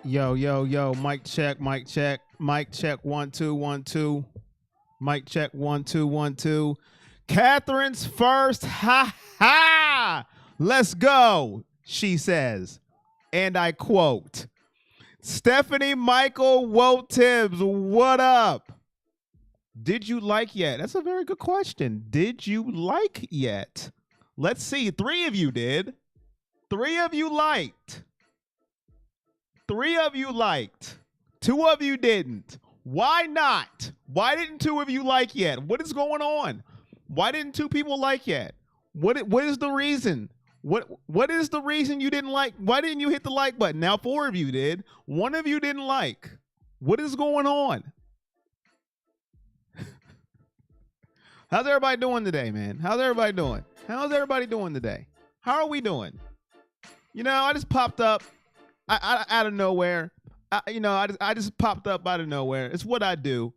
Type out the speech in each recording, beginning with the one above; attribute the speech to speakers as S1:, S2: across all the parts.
S1: Yo, yo, yo, mic check, mic check, mic check, 1 2 1 2, mic check, 1 2 1 2. Catherine's first, ha ha! Let's go, she says. And I quote, Stephanie Michael Woe Tibbs, what up? Did you like yet? That's a very good question. Did you like yet? Let's see. 3 of you did. 3 of you liked. 3 of you liked. 2 of you didn't. Why not? Why didn't 2 of you like yet? What is going on? Why didn't 2 people like yet? What is the reason? What is the reason you didn't like? Why didn't you hit the like button? Now 4 of you did. 1 of you didn't like. What is going on? How's everybody doing today, man? How's everybody doing? How's everybody doing today? How are we doing? You know, I just popped up out of nowhere. I just popped up out of nowhere. It's what I do.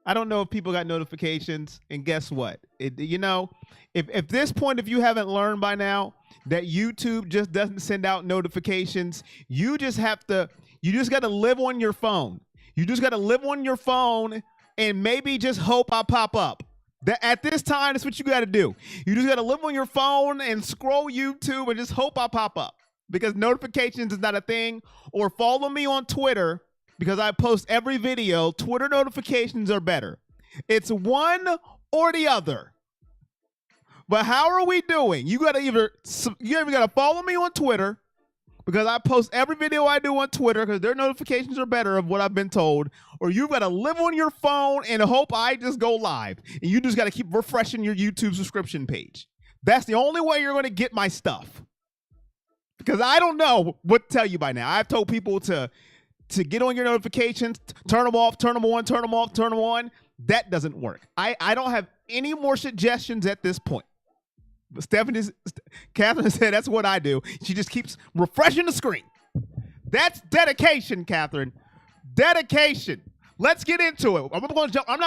S1: I don't know if people got notifications, and guess what? If this point, if you haven't learned by now that YouTube just doesn't send out notifications, you just got to live on your phone. You just got to live on your phone and maybe just hope I pop up. At this time, that's what you got to do. You just got to live on your phone and scroll YouTube and just hope I pop up, because notifications is not a thing. Or follow me on Twitter, because I post every video. Twitter notifications are better. It's one or the other. But how are we doing? You either got to follow me on Twitter, because I post every video I do on Twitter, because their notifications are better of what I've been told, or you've got to live on your phone and hope I just go live. And you just got to keep refreshing your YouTube subscription page. That's the only way you're going to get my stuff. Because I don't know what to tell you by now. I've told people to get on your notifications, turn them off, turn them on, turn them off, turn them on. That doesn't work. I don't have any more suggestions at this point. But Catherine said that's what I do. She just keeps refreshing the screen. That's dedication, Catherine. Dedication. Let's get into it. I'm not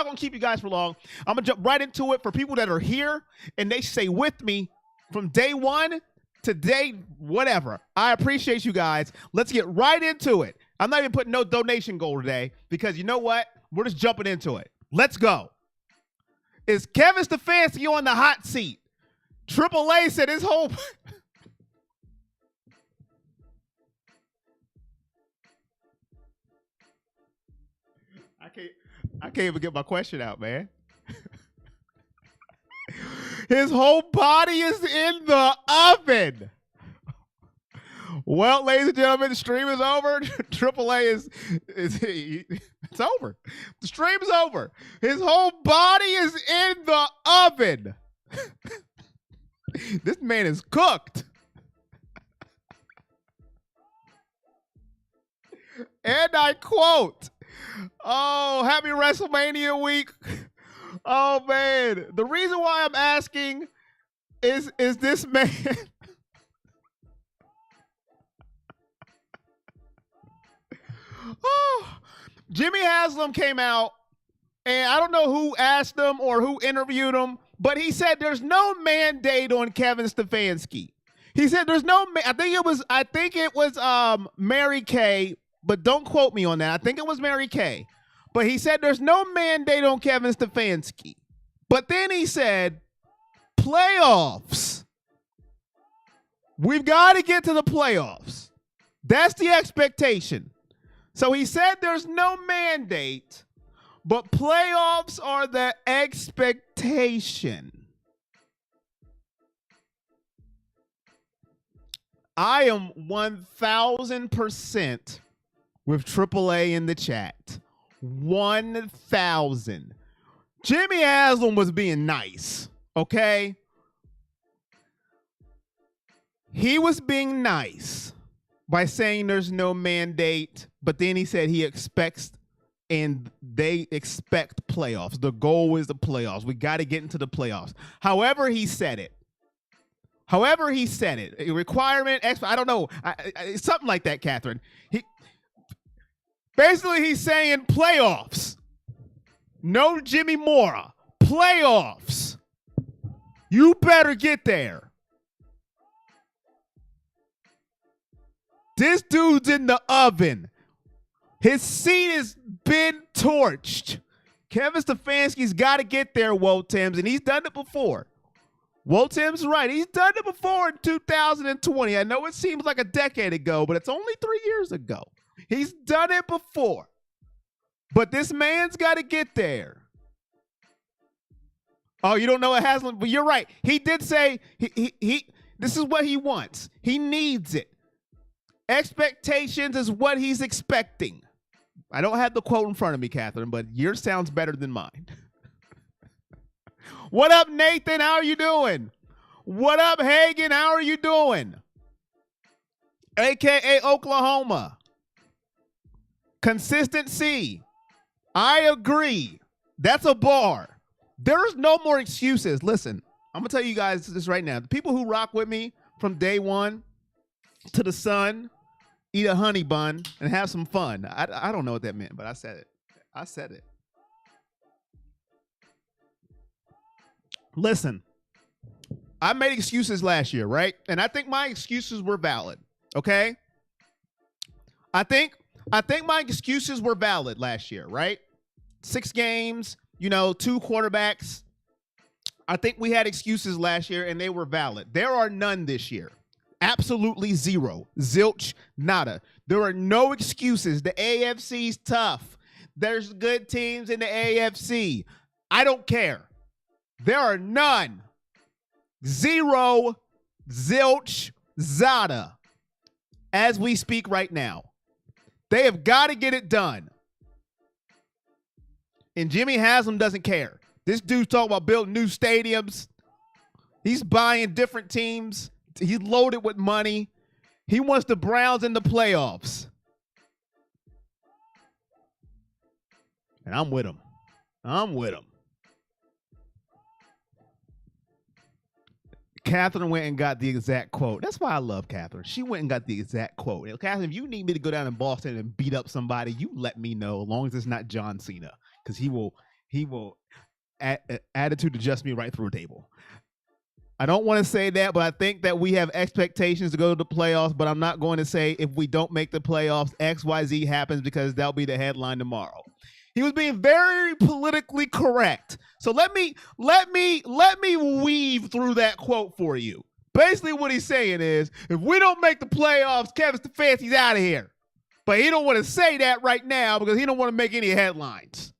S1: going to keep you guys for long. I'm going to jump right into it for people that are here and they stay with me from day one to day whatever. I appreciate you guys. Let's get right into it. I'm not even putting no donation goal today, because you know what? We're just jumping into it. Let's go. Is Kevin Stefanski on the hot seat? AAA said his whole... I can't even get my question out, man. His whole body is in the oven. Well, ladies and gentlemen, the stream is over. AAA it's over. The stream is over. His whole body is in the oven. This man is cooked. And I quote, oh, happy WrestleMania week. Oh, man. The reason why I'm asking is this man. Oh, Jimmy Haslam came out, and I don't know who asked him or who interviewed him, but he said there's no mandate on Kevin Stefanski. He said there's no. I think it was Mary Kay, but don't quote me on that. I think it was Mary Kay, but he said there's no mandate on Kevin Stefanski. But then he said playoffs. We've got to get to the playoffs. That's the expectation. So he said there's no mandate, but playoffs are the expectation. I am 1,000% with AAA in the chat. 1,000. Jimmy Haslam was being nice, okay? He was being nice by saying there's no mandate, but then he said he expects, and they expect playoffs. The goal is the playoffs. We got to get into the playoffs. However he said it. A requirement, I don't know, something like that, Catherine. He's saying playoffs. No Jimmy Mora. Playoffs. You better get there. This dude's in the oven. His seat has been torched. Kevin Stefanski's got to get there, Woe Timms, and he's done it before. Woe Timms right. He's done it before in 2020. I know it seems like a decade ago, but it's only 3 years ago. He's done it before. But this man's got to get there. Oh, you don't know what Haslam, but you're right. He did say he this is what he wants. He needs it. Expectations is what he's expecting. I don't have the quote in front of me, Catherine, but yours sounds better than mine. What up, Nathan? How are you doing? What up, Hagen? How are you doing? AKA Oklahoma. Consistency. I agree. That's a bar. There's no more excuses. Listen, I'm going to tell you guys this right now. The people who rock with me from day one to the sun, eat a honey bun, and have some fun. I don't know what that meant, but I said it. I said it. Listen, I made excuses last year, right? And I think my excuses were valid, okay? I think my excuses were valid last year, right? 6 games, 2 quarterbacks. I think we had excuses last year, and they were valid. There are none this year. Absolutely zero. Zilch, nada. There are no excuses. The AFC's tough. There's good teams in the AFC. I don't care. There are none. Zero. Zilch, zada. As we speak right now. They have got to get it done. And Jimmy Haslam doesn't care. This dude's talking about building new stadiums. He's buying different teams. He's loaded with money. He wants the Browns in the playoffs. And I'm with him. Catherine went and got the exact quote. That's why I love Catherine. She went and got the exact quote. Catherine, if you need me to go down in Boston and beat up somebody, you let me know, as long as it's not John Cena, because he will attitude adjust me right through a table. I don't want to say that, but I think that we have expectations to go to the playoffs, but I'm not going to say if we don't make the playoffs, XYZ happens, because that'll be the headline tomorrow. He was being very politically correct. So let me weave through that quote for you. Basically what he's saying is, if we don't make the playoffs, Kevin Stefanski's out of here. But he don't want to say that right now because he don't want to make any headlines.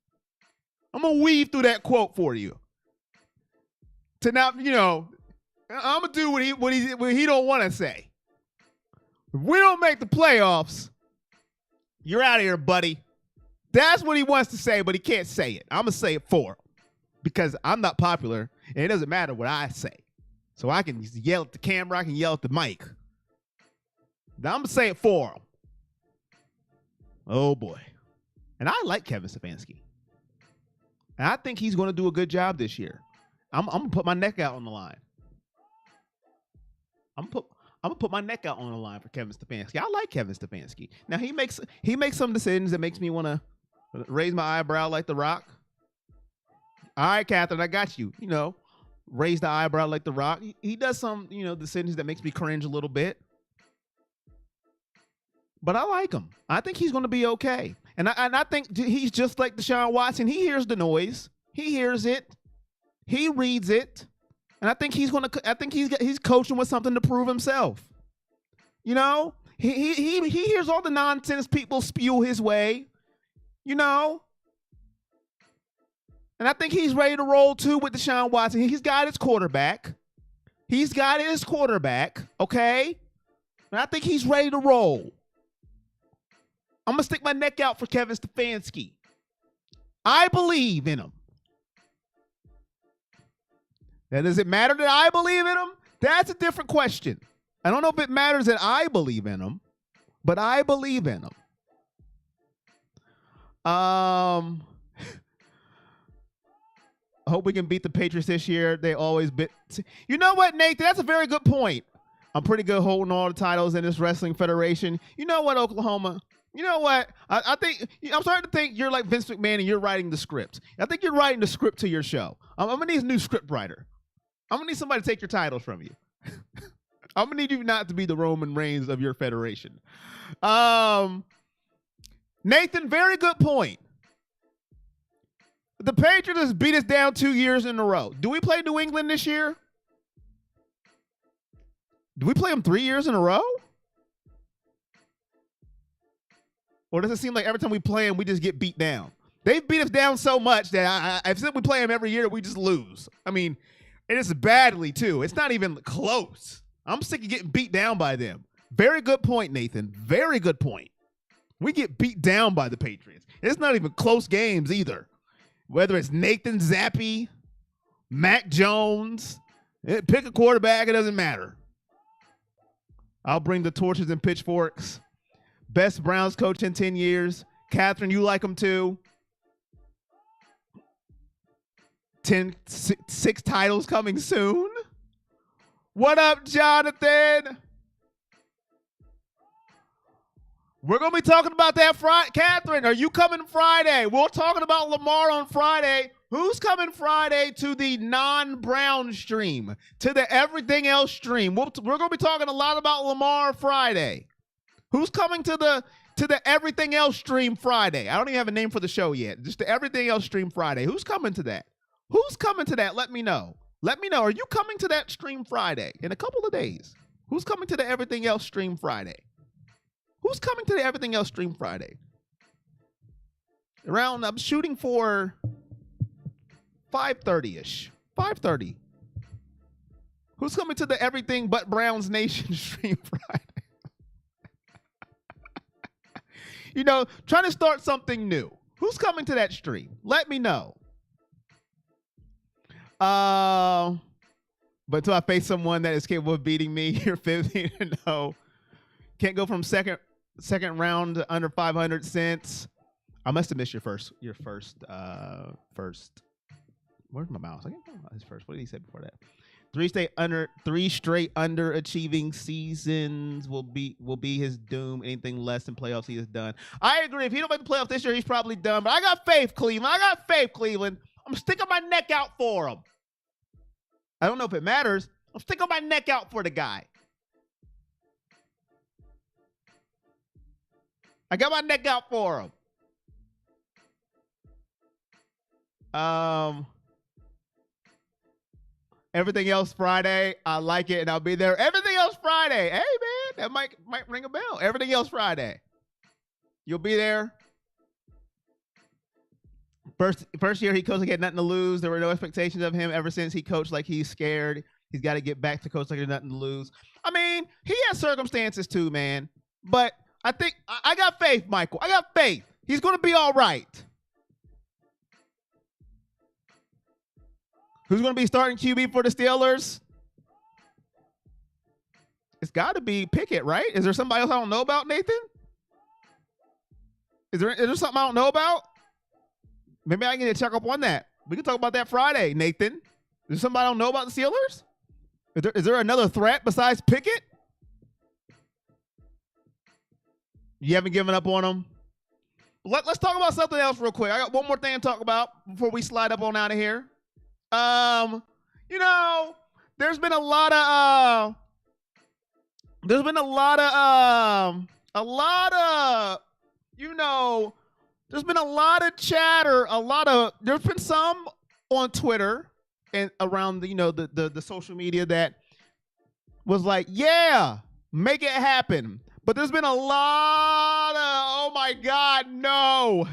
S1: I'm going to weave through that quote for you. To now, I'm going to do what he don't want to say. If we don't make the playoffs, you're out of here, buddy. That's what he wants to say, but he can't say it. I'm going to say it for him because I'm not popular, and it doesn't matter what I say. So I can yell at the camera. I can yell at the mic. Now I'm going to say it for him. Oh, boy. And I like Kevin Stefanski. And I think he's going to do a good job this year. I'm going to put my neck out on the line. I'm going to put my neck out on the line for Kevin Stefanski. I like Kevin Stefanski. Now, he makes some decisions that makes me want to raise my eyebrow like The Rock. All right, Catherine, I got you. Raise the eyebrow like The Rock. He does some, decisions that makes me cringe a little bit. But I like him. I think he's going to be okay. And I think he's just like Deshaun Watson. He hears the noise. He hears it. He reads it. And I think he's coaching with something to prove himself. He hears all the nonsense people spew his way. And I think he's ready to roll too with Deshaun Watson. He's got his quarterback. Okay? And I think he's ready to roll. I'm going to stick my neck out for Kevin Stefanski. I believe in him. Now, does it matter that I believe in him? That's a different question. I don't know if it matters that I believe in him, but I believe in him. I hope we can beat the Patriots this year. They always beat. You know what, Nathan? That's a very good point. I'm pretty good holding all the titles in this wrestling federation. You know what, Oklahoma? You know what? I think I'm starting to think you're like Vince McMahon and you're writing the script. I think you're writing the script to your show. I'm gonna need a new script writer. I'm gonna need somebody to take your titles from you. I'm gonna need you not to be the Roman Reigns of your federation. Now Nathan, very good point. The Patriots beat us down 2 years in a row. Do we play New England this year? Do we play them 3 years in a row? Or does it seem like every time we play them, we just get beat down? They've beat us down so much that I've said we play them every year, we just lose. I mean, it is badly, too. It's not even close. I'm sick of getting beat down by them. Very good point, Nathan. Very good point. We get beat down by the Patriots. It's not even close games either. Whether it's Nathan Zappe, Mac Jones, pick a quarterback, it doesn't matter. I'll bring the torches and pitchforks. Best Browns coach in 10 years. Catherine, you like him too. 6 titles coming soon. What up, Jonathan? We're going to be talking about that Friday. Catherine, are you coming Friday? We're talking about Lamar on Friday. Who's coming Friday to the non-Brown stream, to the everything else stream? We're going to be talking a lot about Lamar Friday. Who's coming to the everything else stream Friday? I don't even have a name for the show yet. Just the everything else stream Friday. Who's coming to that? Who's coming to that? Let me know. Let me know. Are you coming to that stream Friday in a couple of days? Who's coming to the everything else stream Friday? Who's coming to the everything else stream Friday? I'm shooting for 5:30-ish. 5:30. Who's coming to the everything but Browns Nation stream Friday? Trying to start something new. Who's coming to that stream? Let me know. But until I face someone that is capable of beating me, you're 15-0. Can't go from second round to under 500 cents. I must have missed your first. Where's my mouse? I can't find his first. What did he say before that? 3 straight underachieving seasons will be his doom. Anything less than playoffs, he is done. I agree. If he don't make the playoffs this year, he's probably done. But I got faith, Cleveland. I'm sticking my neck out for him. I don't know if it matters. I'm sticking my neck out for the guy. I got my neck out for him. Everything else Friday, I like it, and I'll be there. Everything else Friday. Hey, man, that might ring a bell. Everything else Friday. You'll be there. First year he coached like he had nothing to lose. There were no expectations of him ever since he coached like he's scared. He's got to get back to coach like there's nothing to lose. I mean, he has circumstances too, man. But I think I got faith, Michael. I got faith. He's going to be all right. Who's going to be starting QB for the Steelers? It's got to be Pickett, right? Is there somebody else I don't know about, Nathan? Is there something I don't know about? Maybe I can check up on that. We can talk about that Friday, Nathan. Is there somebody I don't know about the Steelers? Is there another threat besides Pickett? You haven't given up on them? Let's talk about something else real quick. I got one more thing to talk about before we slide up on out of here. There's been a lot of chatter, there's been some on Twitter and around the social media that was like, yeah, make it happen. But there's been a lot of, oh my God, no.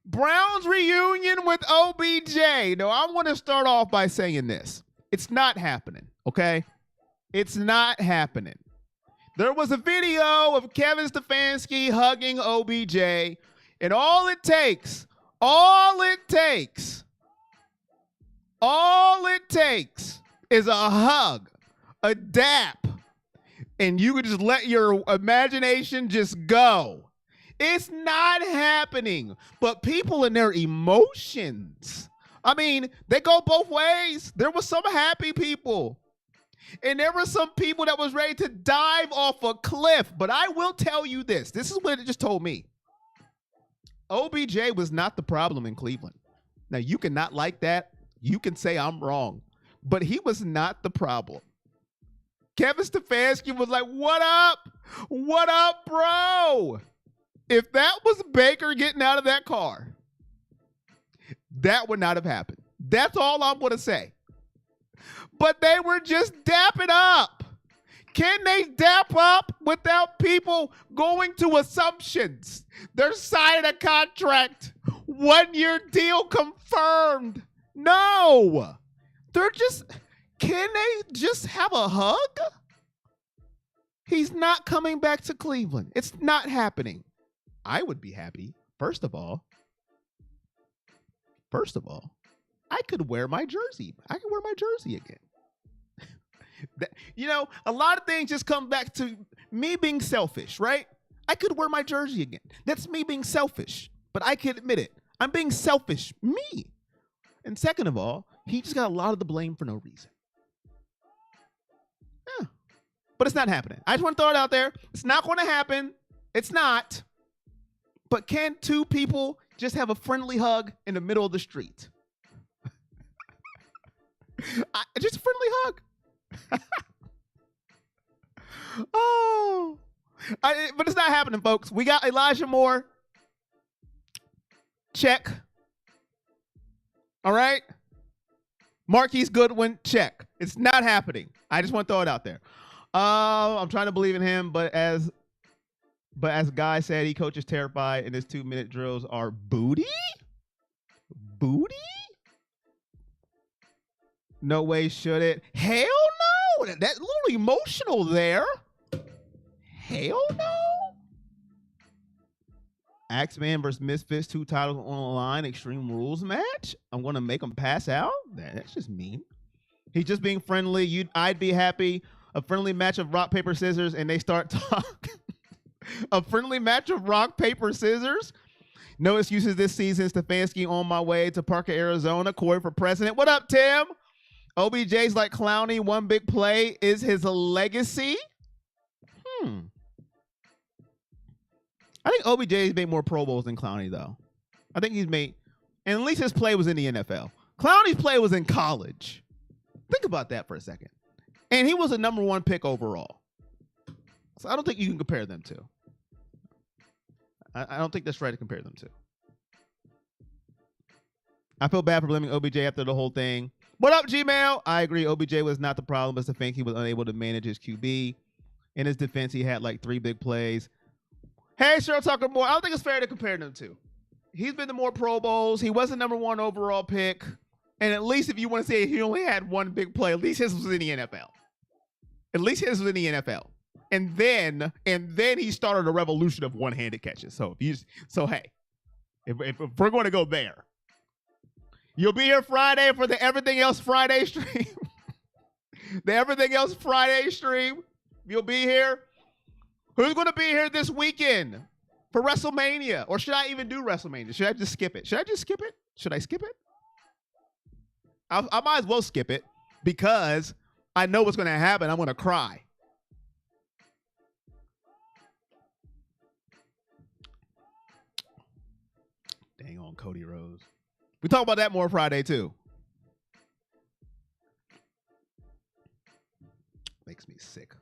S1: Browns reunion with OBJ. No, I want to start off by saying this. It's not happening, okay? It's not happening. There was a video of Kevin Stefanski hugging OBJ, and all it takes is a hug, a dap, and you could just let your imagination just go. It's not happening, but people and their emotions. I mean, they go both ways. There were some happy people, and there were some people that was ready to dive off a cliff. But I will tell you this. This is what it just told me. OBJ was not the problem in Cleveland. Now, you can not like that. You can say I'm wrong, but he was not the problem. Kevin Stefanski was like, what up? What up, bro? If that was Baker getting out of that car, that would not have happened. That's all I'm going to say. But they were just dapping up. Can they dap up without people going to assumptions? They're signing a contract. 1-year deal confirmed. No. Can they just have a hug? He's not coming back to Cleveland. It's not happening. I would be happy. First of all, I could wear my jersey. I could wear my jersey again. A lot of things just come back to me being selfish, right? I could wear my jersey again. That's me being selfish, but I can admit it. I'm being selfish, me. And second of all, he just got a lot of the blame for no reason. Yeah. But it's not happening. I just want to throw it out there. It's not going to happen. It's not. But can two people just have a friendly hug in the middle of the street? Just a friendly hug. But it's not happening, folks. We got Elijah Moore. Check. All right. Marquise Goodwin. Check. It's not happening. I just want to throw it out there. I'm trying to believe in him, but as Guy said, he coaches terrified, and his 2-minute drills are booty. Booty. No way should it. Hell no. That's a little emotional there. Hell no. Axeman versus Misfits, 2 titles on the line, Extreme Rules match. I'm going to make them pass out. That's just mean. He's just being friendly. I'd be happy. A friendly match of rock, paper, scissors, and they start talking. A friendly match of rock, paper, scissors. No excuses this season. Stefanski on my way to Parker, Arizona. Corey for president. What up, Tim? OBJ's like Clowney. One big play is his legacy. I think OBJ's made more Pro Bowls than Clowney, though. I think he's made, and at least his play was in the NFL. Clowney's play was in college. Think about that for a second. And he was a number 1 pick overall. So I don't think you can compare them to. I don't think that's right to compare them to. I feel bad for blaming OBJ after the whole thing. What up, Gmail? I agree. OBJ was not the problem, but Stefanski was unable to manage his QB. In his defense, he had like 3 big plays. Hey, Cheryl Tucker Moore. I don't think it's fair to compare them to. He's been to more Pro Bowls. He was the number 1 overall pick. And at least if you want to say he only had 1 big play, at least his was in the NFL. At least his was in the NFL. And then he started a revolution of one-handed catches. So hey, if we're going to go there, you'll be here Friday for the Everything Else Friday stream. The Everything Else Friday stream. You'll be here. Who's going to be here this weekend for WrestleMania? Or should I even do WrestleMania? Should I just skip it? Should I skip it? I might as well skip it because I know what's going to happen. I'm going to cry. Dang on Cody Rhodes. We talk about that more Friday too. Makes me sick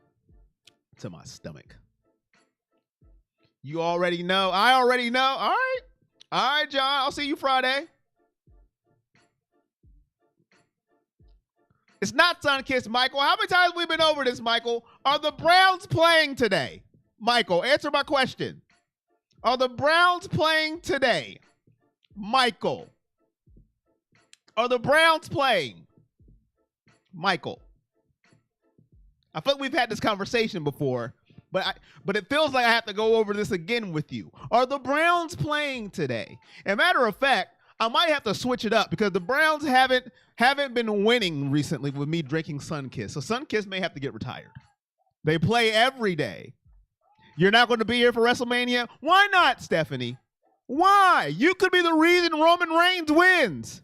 S1: to my stomach. You already know. I already know. All right. All right, John. I'll see you Friday. It's not Sunkiss, Michael. How many times have we been over this, Michael? Are the Browns playing today? Michael, answer my question. Are the Browns playing today? Michael. Are the Browns playing? Michael. I feel like we've had this conversation before, but it feels like I have to go over this again with you. Are the Browns playing today? As a matter of fact, I might have to switch it up because the Browns haven't been winning recently with me drinking Sunkiss. So Sunkiss may have to get retired. They play every day. You're not going to be here for WrestleMania? Why not, Stephanie? Why? You could be the reason Roman Reigns wins.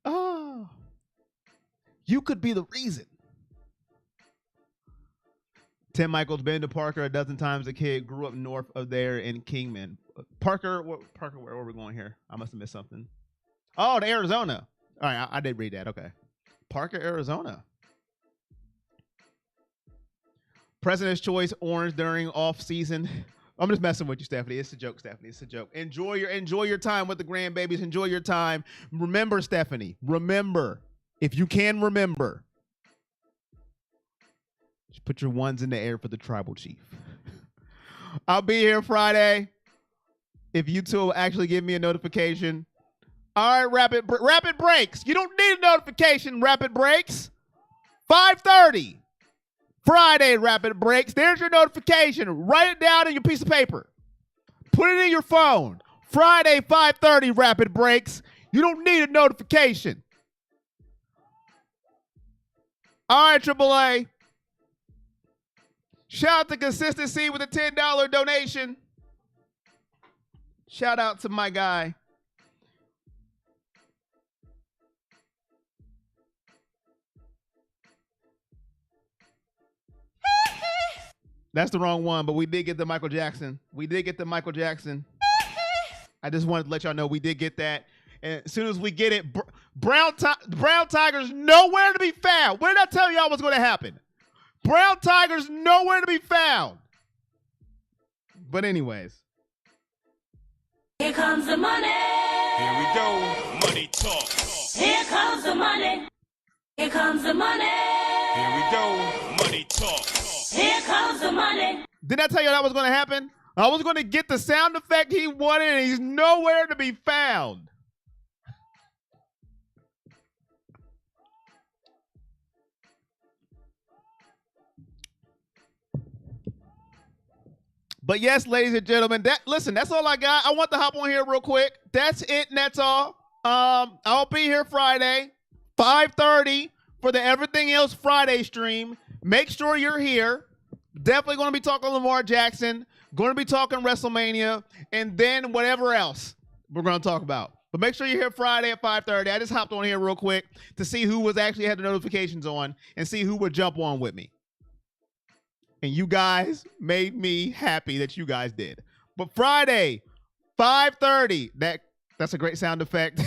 S1: Oh, you could be the reason. Tim Michaels been to Parker a dozen times. A kid grew up north of there in Kingman. Parker, where are we going here? I must have missed something. Oh, to Arizona. All right, I did read that. Okay. Parker, Arizona. President's Choice orange during off season. I'm just messing with you, Stephanie. It's a joke, Stephanie. It's a joke. Enjoy your time with the grandbabies. Enjoy your time. Remember, Stephanie. Remember, if you can remember, just put your ones in the air for the tribal chief. I'll be here Friday. If you two will actually give me a notification. All right, rapid breaks. You don't need a notification. Rapid breaks. 5:30. Friday, rapid breaks. There's your notification. Write it down in your piece of paper. Put it in your phone. Friday, 5:30, rapid breaks. You don't need a notification. All right, AAA. Shout out to Consistency with a $10 donation. Shout out to my guy. That's the wrong one, but we did get the Michael Jackson. I just wanted to let y'all know we did get that. And as soon as we get it, Brown Tigers nowhere to be found. What did I tell y'all was going to happen? Brown Tigers nowhere to be found. But anyways.
S2: Here comes the money.
S3: Here we go. Money talk.
S2: Here comes the money. Here comes the money.
S3: Here we go. Money talk.
S2: Here comes the money.
S1: Didn't I tell you that was going to happen? I was going to get the sound effect he wanted, and he's nowhere to be found. But yes, ladies and gentlemen, listen, that's all I got. I want to hop on here real quick. That's it, and that's all. I'll be here Friday, 5:30 for the Everything Else Friday stream. Make sure you're here. Definitely going to be talking Lamar Jackson. Going to be talking WrestleMania. And then whatever else we're going to talk about. But make sure you're here Friday at 5:30. I just hopped on here real quick to see who was actually had the notifications on and see who would jump on with me. And you guys made me happy that you guys did. But Friday, 5:30. That's a great sound effect.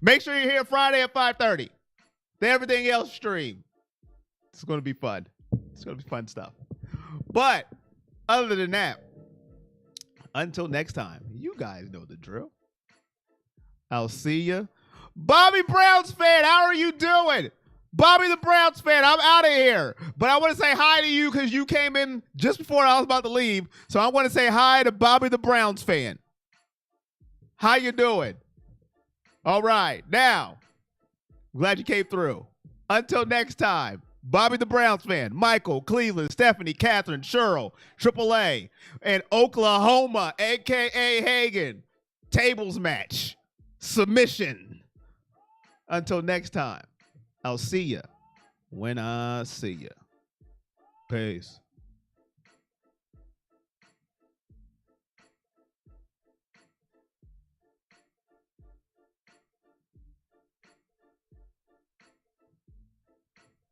S1: Make sure you're here Friday at 5:30. The Everything Else stream. It's going to be fun. It's going to be fun stuff. But other than that, until next time, you guys know the drill. I'll see you. Bobby Browns fan, how are you doing? Bobby the Browns fan, I'm out of here. But I want to say hi to you because you came in just before I was about to leave. So I want to say hi to Bobby the Browns fan. How you doing? All right. Now, glad you came through. Until next time. Bobby the Browns fan, Michael, Cleveland, Stephanie, Catherine, Cheryl, AAA, and Oklahoma, a.k.a. Hagen. Tables match. Submission. Until next time, I'll see ya when I see ya. Peace.